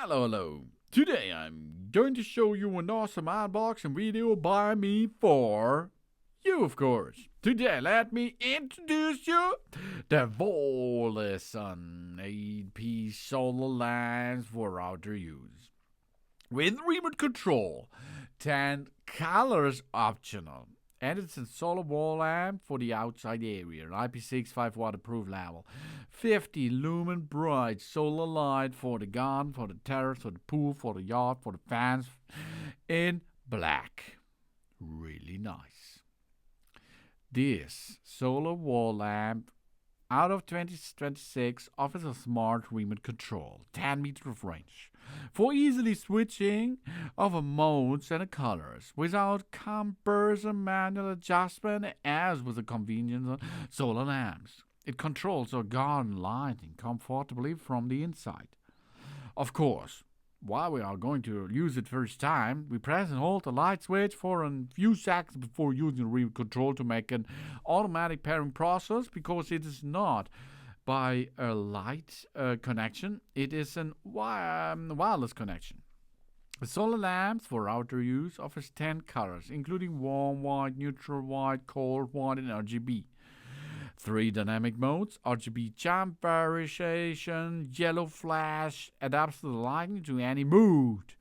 Hello. Today I'm going to show you an awesome unboxing video by me for you, of course. Today let me introduce you the VOLISUN 8-piece solar lamps for outdoor use. With remote control, 10 colors optional. And it's a solar wall lamp for the outside area, an IP6 5 waterproof level. 50 lumen bright solar light for the garden, for the terrace, for the pool, for the yard, for the fans, in black. Really nice. This solar wall lamp out of 2026 offers a smart remote control, 10 meters of range, for easily switching of modes and colors without cumbersome manual adjustment as with the convenience of solar lamps. It controls our garden lighting comfortably from the inside. Of course, while we are going to use it first time, we press and hold the light switch for a few seconds before using the remote control to make an automatic pairing process, because it is not by a light connection, it is a wireless connection. The solar lamps for outdoor use offers 10 colors, including warm white, neutral white, cold white, and RGB. 3 dynamic modes: RGB jump variation, yellow flash, adapts the lighting to any mood.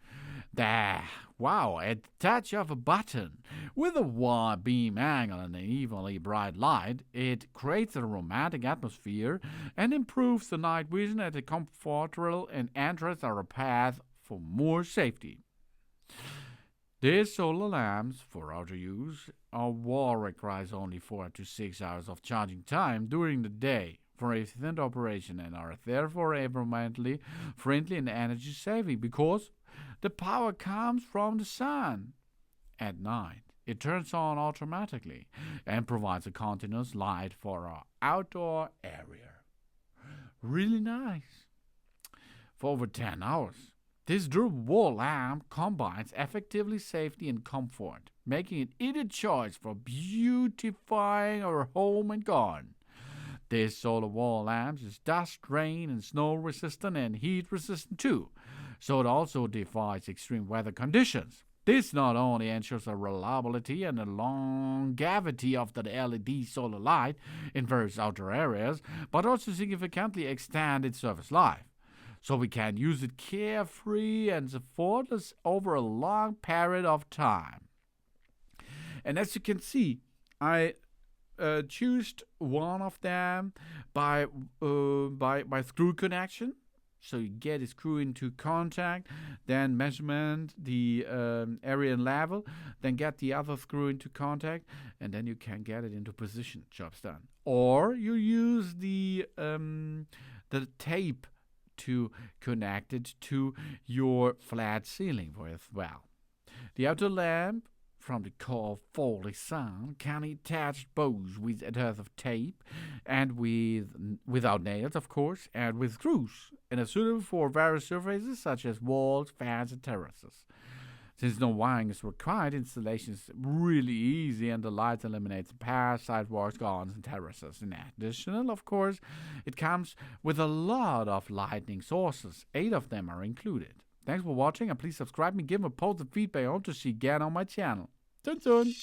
At the touch of a button, with a wide beam angle and an evenly bright light, it creates a romantic atmosphere and improves the night vision at a comfortable and enters our path for more safety. These solar lamps for outdoor use requires only 4 to 6 hours of charging time during the day for efficient operation and are therefore environmentally friendly and energy saving because the power comes from the sun. At night, it turns on automatically and provides a continuous light for our outdoor area. Really nice. For over 10 hours. This durable wall lamp combines effectively safety and comfort, making it ideal choice for beautifying our home and garden. This solar wall lamp is dust, rain, and snow resistant and heat resistant too, so it also defies extreme weather conditions. This not only ensures the reliability and the longevity of the LED solar light in various outdoor areas, but also significantly extends its service life. So we can use it carefree and effortless over a long period of time. And as you can see, I choose one of them by screw connection. So you get a screw into contact, then measurement the area and level, then get the other screw into contact, and then you can get it into position. Job's done. Or you use the tape to connect it to your flat ceiling as well. The outdoor lamp from the core VOLISUN can attach both with adhesive tape and without nails, of course, and with screws, and is suitable for various surfaces such as walls, fans, and terraces. Since no wiring is required, installation is really easy, and the light eliminates paths, sidewalks, gardens, and terraces. In addition, of course, it comes with a lot of lighting sources. 8 of them are included. Thanks for watching, and please subscribe and give me a positive feedback I want to see again on my channel. Soon.